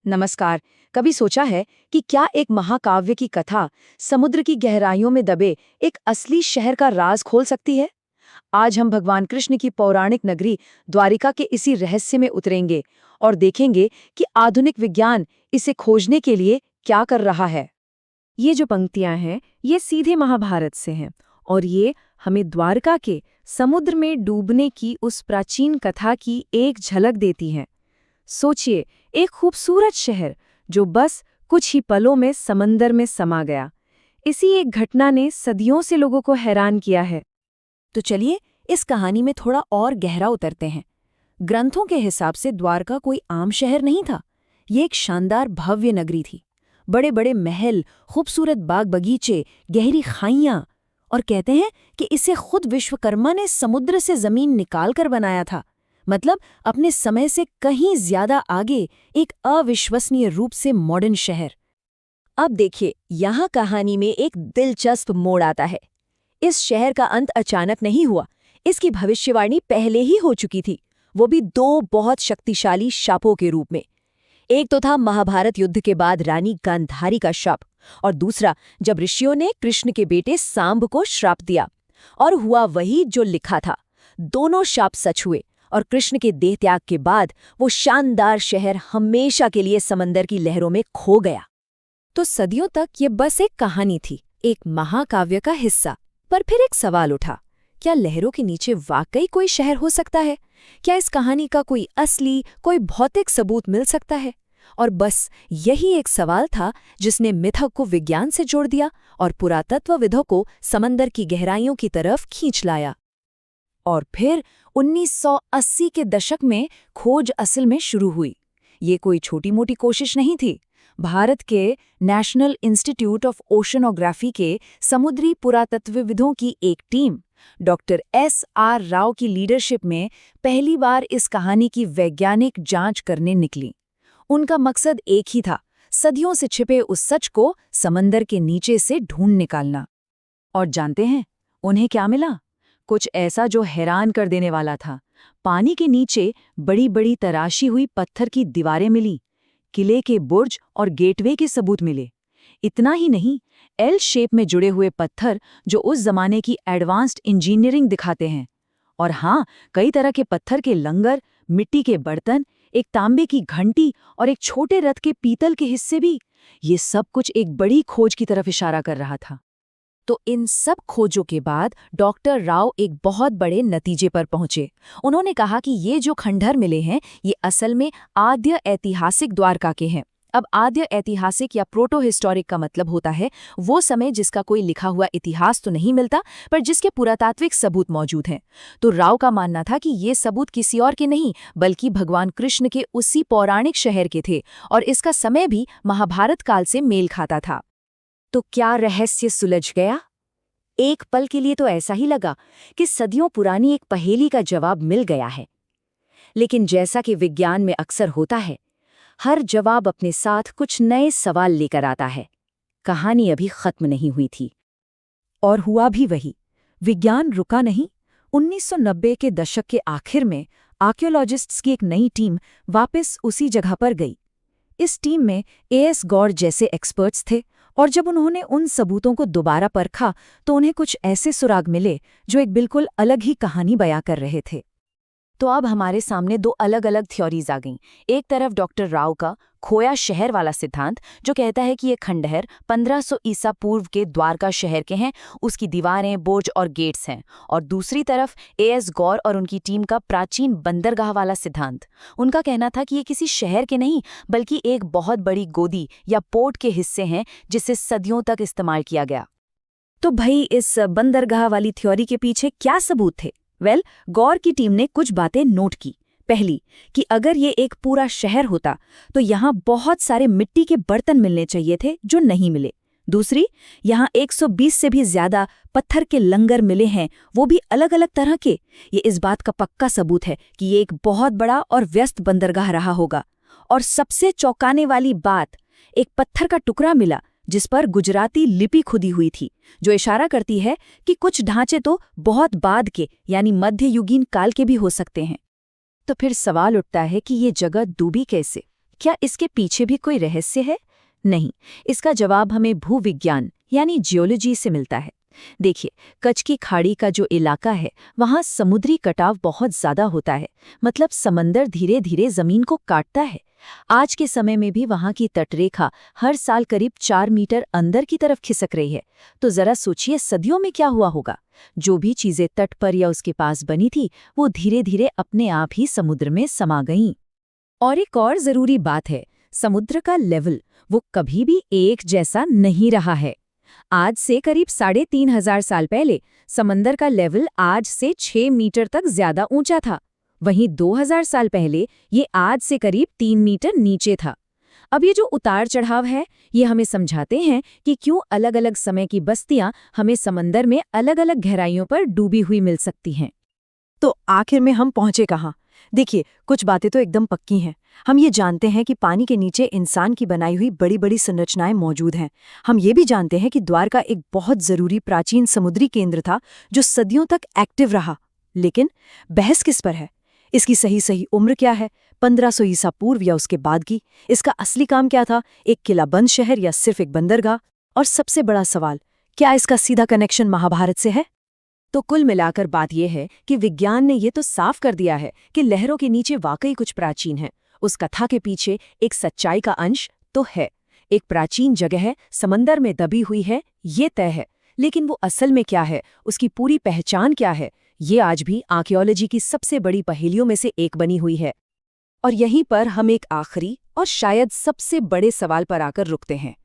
नमस्कार। कभी सोचा है कि क्या एक महाकाव्य की कथा समुद्र की गहराइयों में दबे एक असली शहर का राज खोल सकती है? आज हम भगवान कृष्ण की पौराणिक नगरी द्वारिका के इसी रहस्य में उतरेंगे और देखेंगे कि आधुनिक विज्ञान इसे खोजने के लिए क्या कर रहा है। ये जो पंक्तियां हैं ये सीधे महाभारत से हैं और ये हमें द्वारका के समुद्र में डूबने की उस प्राचीन कथा की एक झलक देती हैं। सोचिए, एक खूबसूरत शहर जो बस कुछ ही पलों में समंदर में समा गया। इसी एक घटना ने सदियों से लोगों को हैरान किया है। तो चलिए इस कहानी में थोड़ा और गहरा उतरते हैं। ग्रंथों के हिसाब से द्वारका कोई आम शहर नहीं था। ये एक शानदार भव्य नगरी थी। बड़े बड़े महल, खूबसूरत बाग बगीचे, गहरी खाइयां, और कहते हैं कि इसे खुद विश्वकर्मा ने समुद्र से जमीन निकाल कर बनाया था। मतलब अपने समय से कहीं ज्यादा आगे, एक अविश्वसनीय रूप से मॉडर्न शहर। अब देखिए, यहाँ कहानी में एक दिलचस्प मोड़ आता है। इस शहर का अंत अचानक नहीं हुआ, इसकी भविष्यवाणी पहले ही हो चुकी थी, वो भी दो बहुत शक्तिशाली शापों के रूप में। एक तो था महाभारत युद्ध के बाद रानी गांधारी का शाप, और दूसरा जब ऋषियों ने कृष्ण के बेटे सांब को श्राप दिया। और हुआ वही जो लिखा था। दोनों शाप सच हुए, और कृष्ण के देह त्याग के बाद वो शानदार शहर हमेशा के लिए समंदर की लहरों में खो गया। तो सदियों तक ये बस एक कहानी थी, एक महाकाव्य का हिस्सा। पर फिर एक सवाल उठा, क्या लहरों के नीचे वाकई कोई शहर हो सकता है? क्या इस कहानी का कोई असली, कोई भौतिक सबूत मिल सकता है? और बस यही एक सवाल था जिसने मिथक को विज्ञान से जोड़ दिया और पुरातत्वविदों को समंदर की गहराइयों की तरफ खींच लाया। और फिर 1980 के दशक में खोज असल में शुरू हुई। ये कोई छोटी मोटी कोशिश नहीं थी। भारत के नेशनल इंस्टीट्यूट ऑफ ओशनोग्राफी के समुद्री पुरातत्वविदों की एक टीम डॉक्टर S.R. राव की लीडरशिप में पहली बार इस कहानी की वैज्ञानिक जांच करने निकली। उनका मकसद एक ही था, सदियों से छिपे उस सच को समंदर के नीचे से ढूंढ निकालना। और जानते हैं उन्हें क्या मिला? कुछ ऐसा जो हैरान कर देने वाला था। पानी के नीचे बड़ी बड़ी तराशी हुई पत्थर की दीवारें मिली, किले के बुर्ज और गेटवे के सबूत मिले। इतना ही नहीं, एल शेप में जुड़े हुए पत्थर जो उस जमाने की एडवांस्ड इंजीनियरिंग दिखाते हैं। और हाँ, कई तरह के पत्थर के लंगर, मिट्टी के बर्तन, एक तांबे की घंटी और एक छोटे रथ के पीतल के हिस्से भी। ये सब कुछ एक बड़ी खोज की तरफ इशारा कर रहा था। तो इन सब खोजों के बाद डॉक्टर राव एक बहुत बड़े नतीजे पर पहुंचे। उन्होंने कहा कि ये जो खंडहर मिले हैं ये असल में आद्य ऐतिहासिक द्वारका के हैं। अब आद्य ऐतिहासिक या प्रोटो हिस्टोरिक का मतलब होता है वो समय जिसका कोई लिखा हुआ इतिहास तो नहीं मिलता, पर जिसके पुरातात्विक सबूत मौजूद हैं। तो राव का मानना था कि ये सबूत किसी और के नहीं बल्कि भगवान कृष्ण के उसी पौराणिक शहर के थे, और इसका समय भी महाभारत काल से मेल खाता था। तो क्या रहस्य सुलझ गया? एक पल के लिए तो ऐसा ही लगा कि सदियों पुरानी एक पहेली का जवाब मिल गया है। लेकिन जैसा कि विज्ञान में अक्सर होता है, हर जवाब अपने साथ कुछ नए सवाल लेकर आता है। कहानी अभी खत्म नहीं हुई थी। और हुआ भी वही। विज्ञान रुका नहीं। 1990 के दशक के आखिर में आर्कियोलॉजिस्ट्स की एक नई टीम वापस उसी जगह पर गई। इस टीम में A.S. गौर जैसे एक्सपर्ट्स थे, और जब उन्होंने उन सबूतों को दोबारा परखा तो उन्हें कुछ ऐसे सुराग मिले जो एक बिल्कुल अलग ही कहानी बयां कर रहे थे। तो अब हमारे सामने दो अलग अलग थ्योरीज आ गईं। एक तरफ डॉक्टर राव का खोया शहर वाला सिद्धांत जो कहता है कि ये खंडहर 1500 ईसा पूर्व के द्वारका शहर के हैं, उसकी दीवारें, बुर्ज और गेट्स हैं। और दूसरी तरफ A.S. गौर और उनकी टीम का प्राचीन बंदरगाह वाला सिद्धांत। उनका कहना था कि ये किसी शहर के नहीं बल्कि एक बहुत बड़ी गोदी या पोर्ट के हिस्से हैं जिसे सदियों तक इस्तेमाल किया गया। तो भाई, इस बंदरगाह वाली थ्योरी के पीछे क्या सबूत थे? गौर की टीम ने कुछ बातें नोट की। पहली, कि अगर ये एक पूरा शहर होता तो यहाँ बहुत सारे मिट्टी के बर्तन मिलने चाहिए थे जो नहीं मिले। दूसरी, यहाँ 120 से भी ज्यादा पत्थर के लंगर मिले हैं, वो भी अलग अलग तरह के। ये इस बात का पक्का सबूत है कि ये एक बहुत बड़ा और व्यस्त बंदरगाह रहा होगा। और सबसे चौंकाने वाली बात, एक पत्थर का टुकड़ा मिला जिस पर गुजराती लिपि खुदी हुई थी, जो इशारा करती है कि कुछ ढांचे तो बहुत बाद के यानी मध्ययुगीन काल के भी हो सकते हैं। तो फिर सवाल उठता है कि ये जगह डूबी कैसे? क्या इसके पीछे भी कोई रहस्य है? नहीं, इसका जवाब हमें भूविज्ञान यानी जियोलॉजी से मिलता है। देखिए, कच्छ की खाड़ी का जो इलाका है, वहाँ समुद्री कटाव बहुत ज्यादा होता है, मतलब समंदर धीरे धीरे जमीन को काटता है। आज के समय में भी वहाँ की तटरेखा हर साल करीब 4 मीटर अंदर की तरफ खिसक रही है। तो जरा सोचिए सदियों में क्या हुआ होगा। जो भी चीजें तट पर या उसके पास बनी थी, वो धीरे धीरे अपने आप ही समुद्र में समा गईं। और एक और जरूरी बात है, समुद्र का लेवल वो कभी भी एक जैसा नहीं रहा है। आज से करीब 3,500 साल पहले समंदर का लेवल आज से 6 मीटर तक ज्यादा ऊंचा था। वहीं 2000 साल पहले ये आज से करीब 3 मीटर नीचे था। अब ये जो उतार चढ़ाव है, ये हमें समझाते हैं कि क्यों अलग अलग समय की बस्तियां हमें समंदर में अलग अलग गहराइयों पर डूबी हुई मिल सकती हैं। तो आखिर में हम पहुंचे कहाँ? देखिए, कुछ बातें तो एकदम पक्की हैं। हम ये जानते हैं कि पानी के नीचे इंसान की बनाई हुई बड़ी बड़ी संरचनाएं मौजूद हैं। हम ये भी जानते हैं कि द्वारका एक बहुत जरूरी प्राचीन समुद्री केंद्र था जो सदियों तक एक्टिव रहा। लेकिन बहस किस पर है? इसकी सही उम्र क्या है? 1500 ईसा पूर्व या उसके बाद की? इसका असली काम क्या था? एक किलाबंद शहर या सिर्फ एक बंदरगाह? और सबसे बड़ा सवाल, क्या इसका सीधा कनेक्शन महाभारत से है? तो कुल मिलाकर बात यह है कि विज्ञान ने ये तो साफ कर दिया है कि लहरों के नीचे वाकई कुछ प्राचीन है। उस कथा के पीछे एक सच्चाई का अंश तो है। एक प्राचीन जगह है, समंदर में दबी हुई है, ये तय है। लेकिन वो असल में क्या है, उसकी पूरी पहचान क्या है, ये आज भी आर्कियोलॉजी की सबसे बड़ी पहेलियों में से एक बनी हुई है। और यहीं पर हम एक आखिरी और शायद सबसे बड़े सवाल पर आकर रुकते हैं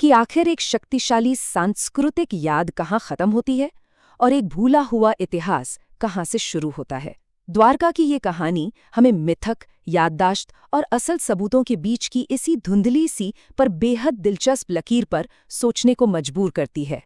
कि आखिर एक शक्तिशाली सांस्कृतिक याद कहाँ खत्म होती है और एक भूला हुआ इतिहास कहाँ से शुरू होता है। द्वारका की ये कहानी हमें मिथक, याददाश्त और असल सबूतों के बीच की इसी धुंधली सी पर बेहद दिलचस्प लकीर पर सोचने को मजबूर करती है।